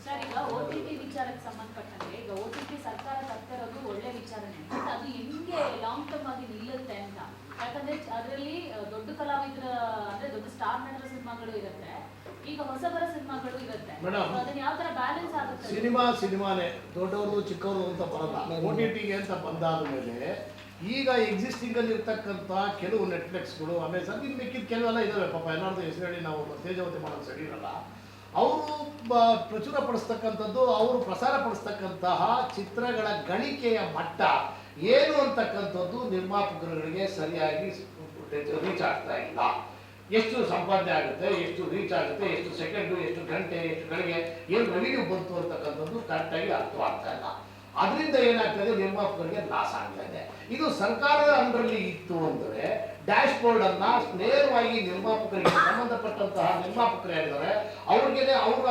Sir, ಈಗ OTT ವಿಚಾರಕ್ಕೆ ಸಂಬಂಧಪಟ್ಟಂಗೆ ಈಗ OTT ಸರ್ಕಾರ ತರ್ತಿರೋದು ಒಳ್ಳೆ ವಿಚಾರನೆ, ಅದು ಹೆಂಗೆ ಲಾಂಗ್ ಟರ್ಮ್ ಆಗಿ ನಿಲ್ಲುತ್ತೆ ಅಂತ. ಯಾಕಂದ್ರೆ ಅದರಲ್ಲಿ ದೊಡ್ಡ ಕಲಾವಿದರ ಅಂದ್ರೆ ದೊಡ್ಡ ಸ್ಟಾರ್ ನಟರ ಸಿನಿಮಾಗಳು ಇರುತ್ತೆ, ಈಗ ಹೊಸಬರ ಸಿನಿಮಾಗಳು ಇರುತ್ತೆ. ಅದನ್ನ ಯಾವ ತರ ಬ್ಯಾಲೆನ್ಸ್ ಆಗುತ್ತೆ? ಸಿನಿಮಾನೇ ದೊಡ್ಡವರು ಚಿಕ್ಕವರು ಅಂತ ಬರಲ್ಲ. OTTಗೆ ಅಂತ ಬಂದಾದ ಮೇಲೆ ಈಗ ಎಕ್ಸಿಸ್ಟಿಂಗ್ ಅಲ್ಲಿ ಇರ್ತಕ್ಕಂಥ ಕೆಲವು ನೆಟ್ಫ್ಲಿಕ್ಸ್ಗಳು, ಅಮೆಝಾನ್, ಇನ್ನು ಮಿಕ್ಕಿದ ಕೆಲವೆಲ್ಲ ಇದಾವೆ. ಪಾಪ ಎಲ್ಲರದ್ದು ಹೆಸರು ಹೇಳಿ ನಾವು ತೇಜವತಿ ಮಾಡೋದು ಸರಿ ಇರಲ್ಲ. ಅವರು ಪ್ರಚುರ ಪಡಿಸ್ತಕ್ಕಂಥದ್ದು, ಅವರು ಪ್ರಸಾರ ಪಡಿಸ್ತಕ್ಕಂತಹ ಚಿತ್ರಗಳ ಗಳಿಕೆಯ ಮಟ್ಟ ಏನು ಅಂತಕ್ಕಂಥದ್ದು ನಿರ್ಮಾಪಕರುಗಳಿಗೆ ಸರಿಯಾಗಿ ರೀಚ್ ಆಗ್ತಾ ಇಲ್ಲ. ಎಷ್ಟು ಸಂಪಾದನೆ ಆಗುತ್ತೆ, ಎಷ್ಟು ರೀಚ್ ಆಗುತ್ತೆ, ಎಷ್ಟು ಸೆಕೆಂಡು, ಎಷ್ಟು ಗಂಟೆ, ಎಷ್ಟು ಗಳಿಗೆ ಏನು ರೆವಿನ್ಯೂ ಬಂತು ಅಂತಕ್ಕಂಥದ್ದು ಕರೆಕ್ಟಾಗಿ ಅರ್ಥವಾಗ್ತಾ ಇಲ್ಲ. ಅದರಿಂದ ಏನಾಗ್ತದೆ, ನಿರ್ಮಾಪಕರಿಗೆ ಲಾಸ್ ಆಗ್ತಾ ಇದೆ. ಇದು ಸರ್ಕಾರದ ಅಂಡರಲ್ಲಿ ಇತ್ತು ಅಂದರೆ ಡ್ಯಾಶ್ ಬೋರ್ಡ್ ಅನ್ನ ನೇರವಾಗಿ ನಿರ್ಮಾಪಕರಿಗೆ ಸಂಬಂಧಪಟ್ಟಂತಹ ನಿರ್ಮಾಪಕರು ಹೇಳಿದ್ದಾರೆ, ಅವ್ರಿಗೇನೆ ಅವರ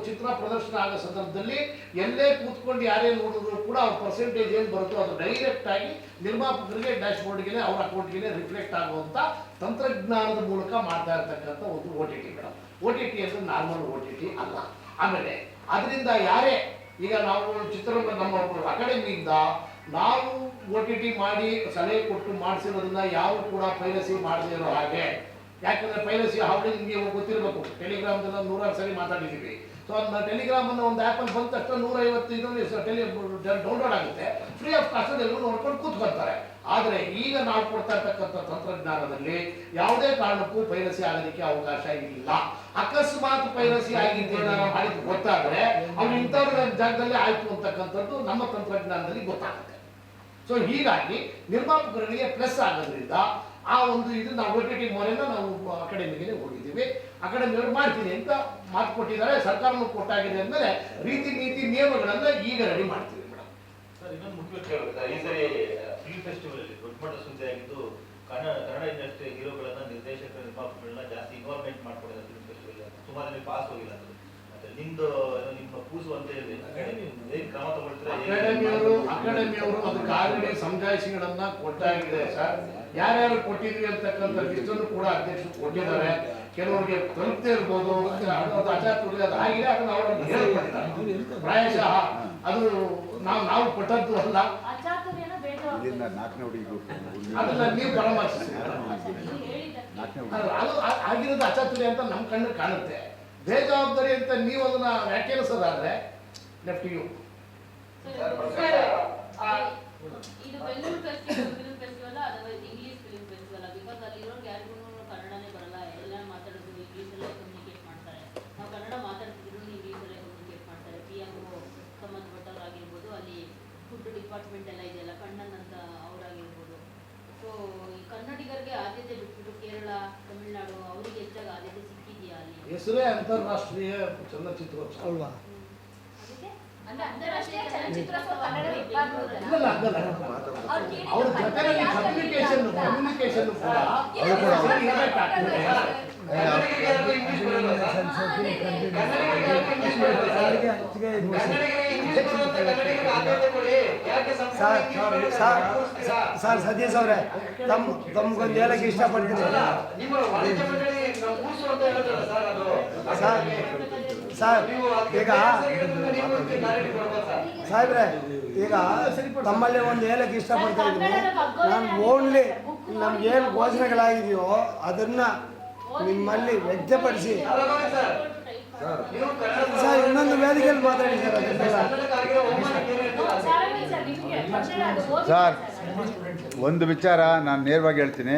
ಚಿತ್ರ ಪ್ರದರ್ಶನ ಆಗೋ ಸಂದರ್ಭದಲ್ಲಿ ಎಲ್ಲೇ ಕೂತ್ಕೊಂಡು ಯಾರೇ ನೋಡಿದ್ರು ಕೂಡ ಅವ್ರ ಪರ್ಸೆಂಟೇಜ್ ಏನು ಬರುತ್ತೋ ಅದು ಡೈರೆಕ್ಟ್ ಆಗಿ ನಿರ್ಮಾಪಕರಿಗೆ ಡ್ಯಾಶ್ ಬೋರ್ಡ್ಗೆ ಅವ್ರ ಅಕೌಂಟ್ಗೆ ರಿಫ್ಲೆಕ್ಟ್ ಆಗುವಂತ ತಂತ್ರಜ್ಞಾನದ ಮೂಲಕ ಮಾಡ್ತಾ ಇರ್ತಕ್ಕಂಥ ಒಂದು OTT ಮೇಡಮ್. OTT ಅಂದ್ರೆ ನಾರ್ಮಲ್ OTT ಅಲ್ಲ. ಆಮೇಲೆ ಅದರಿಂದ ಯಾರೇ ಈಗ ನಾವು ಚಿತ್ರರಂಗ ನಮ್ಮ ಅಕಾಡೆಮಿಯಿಂದ ನಾವು OTT ಮಾಡಿ ಸಲಹೆ ಕೊಟ್ಟು ಮಾಡಿಸಿರೋದನ್ನ ಯಾವ ಕೂಡ ಪೈರಸಿ ಮಾಡದೇ ಇರೋ ಹಾಗೆ. ಯಾಕಂದ್ರೆ ಪೈರಸಿ ಹಾವಳಿ ನಿಮಗೆ ಗೊತ್ತಿರಬೇಕು, ಟೆಲಿಗ್ರಾಮ್ದೆಲ್ಲ 100 ಸರಿ ಮಾತಾಡಿದ್ದೀವಿ. ಸೊ ಅದನ್ನ ಟೆಲಿಗ್ರಾಮ್ ಅನ್ನೋ ಒಂದು ಆ್ಯಪಲ್ಲಿ ಬಂದ ತಕ್ಷಣ 150 ಡೌನ್ಲೋಡ್ ಆಗುತ್ತೆ, ಫ್ರೀ ಆಫ್ ಕಾಸ್ಟ್ ಎಲ್ಲರೂ ನೋಡ್ಕೊಂಡು ಕೂತ್ಕೊಳ್ತಾರೆ. ಆದರೆ ಈಗ ನಾವು ಕೊಡ್ತಾ ಇರ್ತಕ್ಕಂಥ ತಂತ್ರಜ್ಞಾನದಲ್ಲಿ ಯಾವುದೇ ಕಾರಣಕ್ಕೂ ಪೈರಸಿ ಆಗೋದಕ್ಕೆ ಅವಕಾಶ ಇಲ್ಲ. ಅಕಸ್ಮಾತ್ ಪೈರಸಿ ಆಗಿದ್ದೇನೆ ಮಾಡಿದ್ದು ಗೊತ್ತಾದ್ರೆ ಅವ್ರು ಇಂಥವ್ರ ಜಾಗದಲ್ಲಿ ಆಯ್ತು ಅಂತಕ್ಕಂಥದ್ದು ನಮ್ಮ ತಂತ್ರಜ್ಞಾನದಲ್ಲಿ ಗೊತ್ತಾಗುತ್ತೆ. ಸೊ ಹೀಗಾಗಿ ನಿರ್ಮಾಪಕರಿಗೆ ಪ್ಲಸ್ ಆಗೋದ್ರಿಂದ ಆ ಒಂದು ಇದು ನಾವು OTT ಮೊರೆನ ನಾವು ಅಕಾಡೆಮಿಗೆ ಹೋಗಿದ್ದೀವಿ. ಅಕಾಡೆಮಿಯವರು ಮಾಡ್ತೀನಿ ಅಂತ ಮಾತು ಕೊಟ್ಟಿದ್ದಾರೆ, ಸರ್ಕಾರನೂ ಕೊಟ್ಟಾಗಿದೆ ಅಂದಮೇಲೆ ರೀತಿ ನೀತಿ ನಿಯಮಗಳನ್ನ ಈಗ ರೆಡಿ ಮಾಡ್ತೀವಿ ಮೇಡಮ್. ಸರ್, ಇನ್ನೊಂದು ಮುಖ್ಯ ಕೇಳಬೇಕು. ಈ ಸರಿ ಫಿಲ್ಮ್ ಫೆಸ್ಟಿವಲ್ ಅಲ್ಲಿ ದೊಡ್ಡ ಮಟ್ಟ ಸುದ್ದಿ ಆಗಿದ್ದು ಕನ್ನಡ ಇಂಡಸ್ಟ್ರಿ ಹೀರೋಗಳನ್ನ, ನಿರ್ದೇಶಕರ, ನಿರ್ಮಾಪಕಗಳನ್ನ ಜಾಸ್ತಿ ಇನ್ವಾಲ್ವ್ಮೆಂಟ್ ಮಾಡ್ಕೊಂಡಿದ್ದಾರೆ ಫಿಲ್ಮ್ ಫೆಸ್ಟಿವಲ್. ಸುಮಾರು ಜನ ಪಾಸ್ ಹೋಗಿಲ್ಲ ಅಂತ. ಮತ್ತೆ ನಿಮ್ಮ ಕೂಸು ಅಂತ ಹೇಳಿ ಅಕಾಡೆಮಿ ಕ್ರಮ ತಗೊಳ್ತಾರೆ. ಅಕಾಡೆಮಿಯವರು ಅದಕ್ಕೆ ಆಲ್ರೆಡಿ ಸಮಜಾಯಿಷಿಗಳನ್ನ ಕೊಟ್ಟಾಗಿದೆ ಸರ್. ಯಾರ್ಯಾರು ಕೊಟ್ಟಿದ್ವಿ ಅಂತಕ್ಕಂಥ ಲಿಸ್ಟನ್ನು ಕೂಡ ಅಧ್ಯಕ್ಷರು ಕೊಟ್ಟಿದ್ದಾರೆ. ಕೆಲವರಿಗೆ ತಲುಪದೇ ಇರ್ಬೋದು, ಅದು ಅಚಾತುರ್ಯ ಅದು ಆಗಿದೆ, ಅದನ್ನು ಅವರನ್ನು ಹೇಳ್ಕೊಟ್ಟಿದ್ದಾರೆ. ಪ್ರಾಯಶಃ ಅದು ನಾವು ಕೊಟ್ಟದ್ದು ಅಲ್ಲ, ಅದನ್ನ ನೀವು ಪರಾಮರ್ಶಿಸಿ. ಅದು ಆಗಿರೋದು ಅಚಾತುರ್ಯ ಅಂತ ನಮ್ಮ ಕಣ್ಣು ಕಾಣುತ್ತೆ. ಬೇಜವಾಬ್ದಾರಿ ಅಂತ ನೀವು ಅದನ್ನ ವ್ಯಾಖ್ಯಾನಿಸೋದಾದ್ರೆ ಲೆಫ್ಟ್ ಯು. ಇದು ಬೆಂಗಳೂರು ಫೆಸ್ಟಿವಲ್ ಅಥವಾ ಇಂಗ್ಲಿಷ್ ಫಿಲ್ಮ್ ಫೆಸ್ಟಿವಲ್, ಬಿಕಾಸ್ ಅಲ್ಲಿರೋರ್ಗೆ ಯಾರಿಗೂ ಕನ್ನಡನೇ ಬರಲ್ಲ, ಎಲ್ಲ ಮಾತಾಡೋದು ಇಂಗ್ಲೀಷಲ್ಲೇ ಕಮ್ಯುನಿಕೇಟ್ ಮಾಡ್ತಾರೆ. ನಾವು ಕನ್ನಡ ಮಾತಾಡ್ತಿದ್ರು ಇಂಗ್ಲೀಷಲ್ಲೇ ಕಮ್ಯುನಿಕೇಟ್ ಮಾಡ್ತಾರೆ. PMO ಸಂಬಂಧಪಟ್ಟವರಾಗಿರ್ಬೋದು, ಅಲ್ಲಿ ಫುಡ್ ಡಿಪಾರ್ಟ್ಮೆಂಟ್ ಎಲ್ಲ ಇದೆಯಲ್ಲ, ಕಣ್ಣನ್ ಅಂತ ಅವರಾಗಿರ್ಬೋದು. ಸೊ ಈ ಕನ್ನಡಿಗರಿಗೆ ಆದ್ಯತೆ ಬಿಟ್ಬಿಟ್ಟು ಕೇರಳ, ತಮಿಳುನಾಡು ಅವರಿಗೆ ಹೆಚ್ಚಾಗಿ ಆದ್ಯತೆ ಸಿಕ್ಕಿದೆಯಾ ಅಲ್ಲಿ? ಹೆಸರೇ ಅಂತಾರಾಷ್ಟ್ರೀಯ ಚಲನಚಿತ್ರೋತ್ಸವ ಅಲ್ವಾ? ಅಂತಾರಾಷ್ಟ್ರೀಯ ಚಲನಚಿತ್ರೋತ್ಸವ ಕನ್ನಡ ಅವ್ರ ಜೊತೆಯಲ್ಲಿ ಕಮ್ಯುನಿಕೇಶನ್ ಕೂಡ ಸರ್ ಸತೀಶ್ ಅವರೇ, ತಮ್ಗೊಂದು ಹೇಳಕ್ಕೆ ಇಷ್ಟಪಡ್ತೀನಿ ಸರ್. ಈಗ ಸಾಹೇಬ್ರೆ, ಈಗ ತಮ್ಮಲ್ಲಿ ಒಂದು ಹೇಳಕ್ಕೆ ಇಷ್ಟಪಡ್ತಾ ಇದ್ದೀನಿ. ನಾನು ಓನ್ಲಿ ನಮ್ಗೇನು ಘೋಷಣೆಗಳಾಗಿದೆಯೋ ಅದನ್ನ ನಿಮ್ಮಲ್ಲಿ ವ್ಯಕ್ತಪಡಿಸಿ ಸರ್. ಇನ್ನೊಂದು ವೇದಿಕೆಯಲ್ಲಿ ಮಾತಾಡಿ ಸರ್. ಒಂದು ವಿಚಾರ ನಾನು ನೇರವಾಗಿ ಹೇಳ್ತೀನಿ,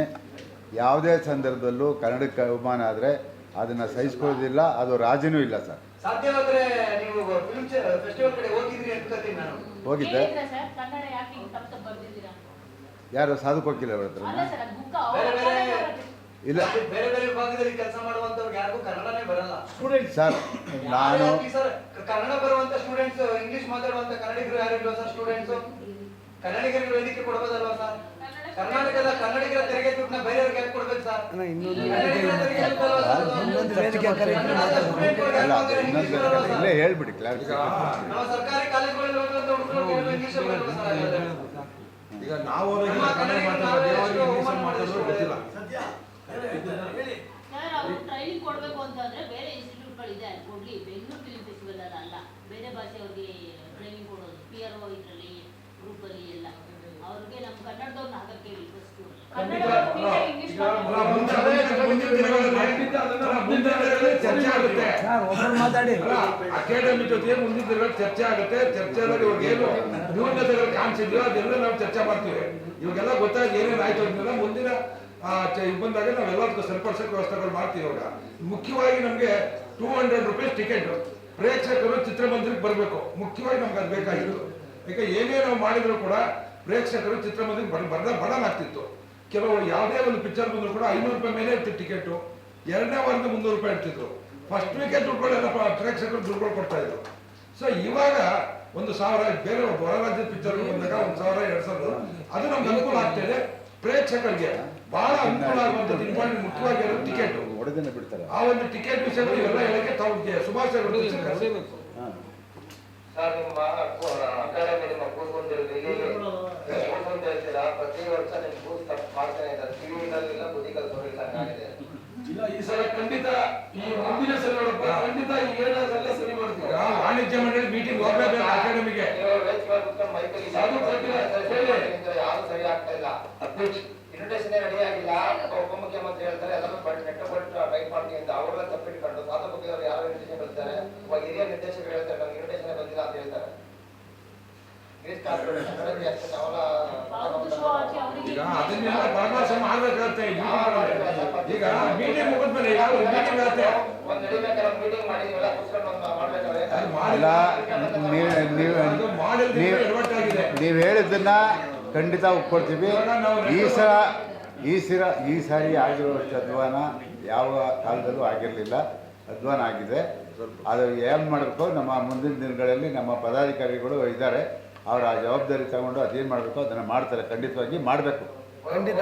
ಯಾವುದೇ ಸಂದರ್ಭದಲ್ಲೂ ಕನ್ನಡಕ್ಕೆ ಅವಮಾನ ಆದರೆ ಅದನ್ನು ಸಹಿಸ್ಕೊಳ್ಳೋದಿಲ್ಲ, ಅದು ರಾಜಿನೂ ಇಲ್ಲ ಸರ್. ಸಾಧ್ಯವಾದ್ರೆ ನೀವು ಫಿಲ್ಮ್ ಫೆಸ್ಟಿವಲ್ ಕಡೆ ಹೋಗಿದ್ರಿ ಅಂತ ನಾನು ಹೋಗಿದ್ದೆ. ಯಾರು ಸಾಧು ಕೊಕ್ಕಿಲ್ಲ ಅವ್ರ ಹತ್ರ? ಇಲ್ಲ, ಬೇರೆ ಬೇರೆ ವಿಭಾಗದಲ್ಲಿ ಕೆಲಸ ಮಾಡುವಂತವ್ರಿಗೆ ಯಾರಿಗೂ ಕನ್ನಡನೇ ಬರಲ್ಲ ಸರ್. ನಾನು ಸರ್, ಕನ್ನಡ ಬರುವಂತ ಸ್ಟೂಡೆಂಟ್ಸ್, ಇಂಗ್ಲಿಷ್ ಮಾತಾಡುವಂತ ಕನ್ನಡಿಗರು ಯಾರು ಇಲ್ವಾ ಸರ್? ಸ್ಟೂಡೆಂಟ್ಸ್ ಕನ್ನಡಿಗರಿಗೆ ವೇದಿಕೆ ಕೊಡಬಹುದಲ್ವಾ ಸರ್? ಕರ್ನಾಟಕದ ಕನ್ನಡಿಗರ ತೆರಿಗೆ ದುಡ್ಡನ್ನ ಬೇರೆಯವ್ರಿಗೆ ಯಾಕೆ ಕೊಡ್ಬೇಕು ಸರ್? ಇಲ್ಲೇ ಹೇಳ್ಬಿಡಿ ಕ್ಲಾರಿಟಿ. ನಾವು ಸರ್ಕಾರಿ ಕಾಲೇಜುಗಳಲ್ಲಿ ಓದುವಂತ ಹುಡುಗರು ಇಂಗ್ಲಿಷ್ ಈಗ ನಾವು ಗೊತ್ತಿಲ್ಲ. ಟ್ರೈನಿಂಗ್ ಕೊಡ್ಬೇಕು ಅಂತಂದ್ರೆ ಬೇರೆ ಇನ್ಸ್ಟಿಟ್ಯೂಟ್ಗಳಿದೆ, ಕೊಡ್ಲಿ. ಬೆಂಗಳೂರು ಫಿಲ್ಮ್ ಫೆಸ್ಟಿವಲ್ ಅಲ್ಲ, ಎರಡನೇ ಭಾಷೆ ಅವ್ರಿಗೆ ಟ್ರೈನಿಂಗ್ ಕೊಡೋದು PRO ಇದರಲ್ಲಿ ಗ್ರೂಪಲ್ಲಿ ಎಲ್ಲ ಅವ್ರಿಗೆ ನಮ್ಮ ಕನ್ನಡದವ್ರನ್ನ ಹಾಕಕ್ಕೆ ಹೇಳಿ ಫಸ್ಟು ಕನ್ನಡ ಇಂಗ್ಲಿಷ್ ಚರ್ಚೆ ಆಗುತ್ತೆ ಒಬ್ಬರು ಮಾತಾಡಿ ಅಕಾಡೆಮಿ ಜೊತೆ ಮುಂದಿನ ದಿನಗಳಲ್ಲಿ ಚರ್ಚೆ ಆಗುತ್ತೆ. ಚರ್ಚೆಯಲ್ಲಿ ಇವಾಗ ಏನು ನ್ಯೂನತೆಗಳು ಕಾಣಿಸಿದ್ಯೋ ಅದೆಲ್ಲ ನಾವು ಚರ್ಚೆ ಮಾಡ್ತೀವಿ. ಇವಾಗೆಲ್ಲ ಗೊತ್ತಾಗಿ ಏನೇನು ಆಯ್ತು ಅದನ್ನೆಲ್ಲ ಮುಂದಿನ ಬಂದಾಗ ನಾವೆಲ್ಲದಕ್ಕೂ ಸರಿಪಡಿಸೋಕೆ ವ್ಯವಸ್ಥೆಗಳು ಮಾಡ್ತೀವಿ. ಇವಾಗ ಮುಖ್ಯವಾಗಿ ನಮಗೆ 200 ರೂಪೀಸ್ ಟಿಕೆಟ್ ಪ್ರೇಕ್ಷಕರು ಚಿತ್ರಮಂದಿರಕ್ಕೆ ಬರಬೇಕು. ಮುಖ್ಯವಾಗಿ ನಮ್ಗೆ ಅದು ಬೇಕಾಗಿತ್ತು. ಈಗ ಏನೇ ನಾವು ಮಾಡಿದ್ರು ಕೂಡ ಪ್ರೇಕ್ಷಕರು ಚಿತ್ರಮಂದಿರಕ್ಕೆ ಬರಲಾಗ್ತಿತ್ತು. ಕೆಲವು ಯಾವುದೇ ಒಂದು ಪಿಕ್ಚರ್ ಬಂದ್ರು ಕೂಡ 500 ರೂಪಾಯಿ ಮೇಲೆ ಇರ್ತಿತ್ತು ಟಿಕೆಟು. ಎರಡನೇ ವಾರದ 300 ರೂಪಾಯಿ ಇರ್ತಿದ್ರು. ಫಸ್ಟ್ ವೀಕೆ ದುಡ್ಡುಗಳೆಲ್ಲ ಪ್ರೇಕ್ಷಕರು ದುಡ್ಡುಗಳು ಕೊಡ್ತಾ ಇದ್ರು. ಸೊ ಇವಾಗ 1,000 ಬೇರೆ ಹೊರ ರಾಜ್ಯದ ಪಿಕ್ಚರ್ ಬಂದಾಗ 1,000 2,000 ಅದು ನಮ್ಗೆ ಅನುಕೂಲ ಆಗ್ತಿದೆ. ಪ್ರೇಕ್ಷಕರಿಗೆ ಬಹಳ ಅನುಕೂಲ ಆಗುವಂಥದ್ದು ಇಂಪಾರ್ಟೆಂಟ್ ಮುಖ್ಯವಾಗಿ ಟಿಕೆಟ್ ಹೊಡೆದನ್ನ ಬಿಡ್ತಾರೆ. ಆ ಒಂದು ಟಿಕೆಟ್ ವಿಷಯಗಳು ಇವೆಲ್ಲ ಹೇಳಕ್ಕೆ ತಾವು ಶುಭಾಶಯಗಳು ತಿಳಿಸಬೇಕು. ಸರ್, ನಿಮ್ಮ ಅಕಾಡೆಮಿ ನಿಮ್ಮ ಹೇಳ್ತೀರಾ ಪ್ರತಿ ವರ್ಷ ನಿಮ್ ಕೂಸ್ ತಪ್ಪು ಮಾಡ್ತಾನೆ ಇದ್ದಾರೆ. ಕಿವಿಗಳಲ್ಲಿಲ್ಲ ಬುದ್ಧಿಗಳು ಆಗಿದೆ. ಇಲ್ಲ, ಈ ಸಲ ಖಂಡಿತ ಈ ಮುಂದಿನ ಸಲ ನೋಡಪ್ಪ ಖಂಡಿತ ಈ ಏನಾದ್ರೆಲ್ಲ ಸರಿ ಮಾಡ್ತೀವಿ. ವಾಣಿಜ್ಯ ಮಂಡಳಿ ಮೀಟಿಂಗ್ ಹೋಗ್ಲೇಬೇಕು ಅಕಾಡೆಮಿಗೆ. ಯಾರು ಸರಿ ಆಗ್ತಾ ಇಲ್ಲ. ಇನ್ವಿಟೇಷನ್ ರೆಡಿ ಆಗಿಲ್ಲ. ಉಪಮುಖ್ಯಮಂತ್ರಿ ಹೇಳ್ತಾರೆ ಎಲ್ಲರೂ ನೆಟ್ಟಪಟ್ಟು ರೈಟ್ ಮಾಡ್ತೀವಿ ಅಂತ ಅವರೆಲ್ಲ ತಪ್ಪಿಟ್ಕೊಂಡು ಸಾಧಕ ಅವರು ಯಾರು ಇನ್ವಿಟೇಷನ್ ಹೇಳ್ತಾರೆ. ಇವಾಗ ಹಿರಿಯ ನಿರ್ದೇಶಕರು ಹೇಳ್ತಾರೆ ನಮ್ಗೆ ಇನ್ವಿಟೇಷನ್ ಬಂದಿಲ್ಲ ಅಂತ ಹೇಳ್ತಾರೆ. ಈಗ ಅದನ್ನೆಲ್ಲ ಪರಾಮರ್ಶೆ ಮಾಡ್ಬೇಕಾಗತ್ತೆ. ಈಗ ಮೀಟಿಂಗ್ ಮುಗಿದ್ಮೇಲೆ ಯಾವ ಮೀಟಿಂಗ್ ಆಗುತ್ತೆ ನೀವು ಹೇಳಿದ್ದನ್ನ ಖಂಡಿತ ಒಪ್ಕೊಳ್ತೀವಿ. ಈ ಸಾರಿ ಆಗಿರುವಷ್ಟು ಅಧ್ವಾನ ಯಾವ ಕಾಲದಲ್ಲೂ ಆಗಿರಲಿಲ್ಲ. ಅಧ್ವಾನ ಆಗಿದೆ. ಅದು ಏನು ಮಾಡಬೇಕು ನಮ್ಮ ಮುಂದಿನ ದಿನಗಳಲ್ಲಿ ನಮ್ಮ ಪದಾಧಿಕಾರಿಗಳು ಇದ್ದಾರೆ. ಅವ್ರು ಆ ಜವಾಬ್ದಾರಿ ತಗೊಂಡು ಅದೇನು ಮಾಡಬೇಕು ಅದನ್ನು ಮಾಡ್ತಾರೆ. ಖಂಡಿತವಾಗಿ ಮಾಡಬೇಕು. ಖಂಡಿತ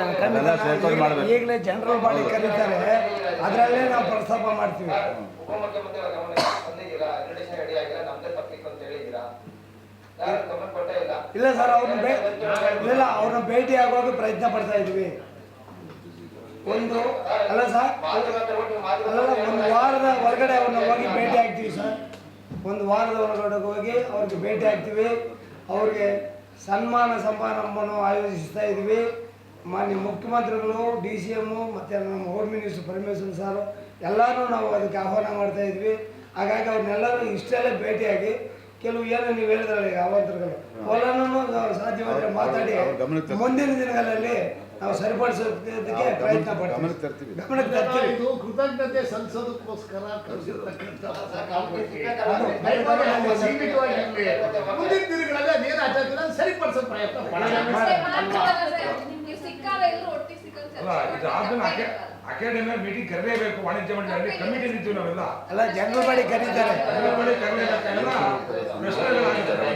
ಈಗಲೇ ಜನರಲ್ ಬಾಡಿ ಕರೀತಾರೆ, ಅದರಲ್ಲೇ ನಾವು ಪ್ರಸ್ತಾಪ ಮಾಡ್ತೀವಿ. ಇಲ್ಲ ಸರ್, ಅವ್ರನ್ನ ಭೇಟಿ ಆಗುವಾಗ ಪ್ರಯತ್ನ ಪಡ್ತಾ ಇದ್ವಿ. ಒಂದು ಅಲ್ಲ ಸರ್, ಒಂದು ವಾರದ ಹೊರಗಡೆ ಅವ್ರನ್ನ ಹೋಗಿ ಭೇಟಿ ಆಗ್ತೀವಿ ಸರ್. ಒಂದು ವಾರದ ಒಳಗಡೆ ಹೋಗಿ ಅವ್ರಿಗೆ ಭೇಟಿ ಆಗ್ತೀವಿ. ಅವ್ರಿಗೆ ಸನ್ಮಾನ ಸಮಾರಂಭವನ್ನು ಆಯೋಜಿಸ್ತಾ ಇದ್ವಿ. ಮಾನ್ಯ ಮುಖ್ಯಮಂತ್ರಿಗಳು, DCM ಮತ್ತು ನಮ್ಮ ಹೋಮ್ ಮಿನಿಸ್ಟರ್ ಪರಮೇಶ್ವರ್ ಸಾರು ಎಲ್ಲರೂ ನಾವು ಅದಕ್ಕೆ ಆಹ್ವಾನ ಮಾಡ್ತಾ ಇದ್ವಿ. ಹಾಗಾಗಿ ಅವ್ರನ್ನೆಲ್ಲರೂ ಇಷ್ಟೆಲ್ಲ ಭೇಟಿಯಾಗಿ ಕೆಲವು ಏನು ನೀವು ಹೇಳಿದ್ರಲ್ಲ ಈಗ ಅವಾಂತರಗಳು ಅವೆಲ್ಲನೂ ಸಾಧ್ಯವಾದರೆ ಮಾತಾಡಿ ಮುಂದಿನ ದಿನಗಳಲ್ಲಿ ನಾವು ಸರಿಪಡಿಸೋದಕ್ಕೆ ಪ್ರಯತ್ನ ಪಡ್ತೀವಿ. ಗಮನಕ್ಕೆ ತರ್ತೀವಿ. ಇದು ಕೃತಜ್ಞತೆ ಸಲ್ಲಿಸೋದಕ್ಕೋಸ್ಕರ ಕಳಿಸಿರ್ತಕ್ಕಂಥ ಮುಂದಿನ ದಿನಗಳಲ್ಲಿ ಅದೇನು ಆಚರಿಸಿಲ್ಲ ಸರಿಪಡಿಸೋ ಪ್ರಯತ್ನ ಅಕಾಡೆಮಿ ಮೀಟಿಂಗ್ ಕರೆಯಬೇಕು. ವಾಣಿಜ್ಯ ಮಂಡಳಿ ಕಮಿಟಿ ನಿಂತೀವಿ ನಾವೆಲ್ಲ. ಅಲ್ಲ, ಜನರಲ್ ಬಾಡಿ ಕರೀತಾರೆ. ಜನರಲ್ ಬಾಡಿ ಕರೆಯಬೇಕಾಗಿಲ್ಲ ಪ್ರಶ್ನೆಗಳಾಗಿದ್ದಾರೆ.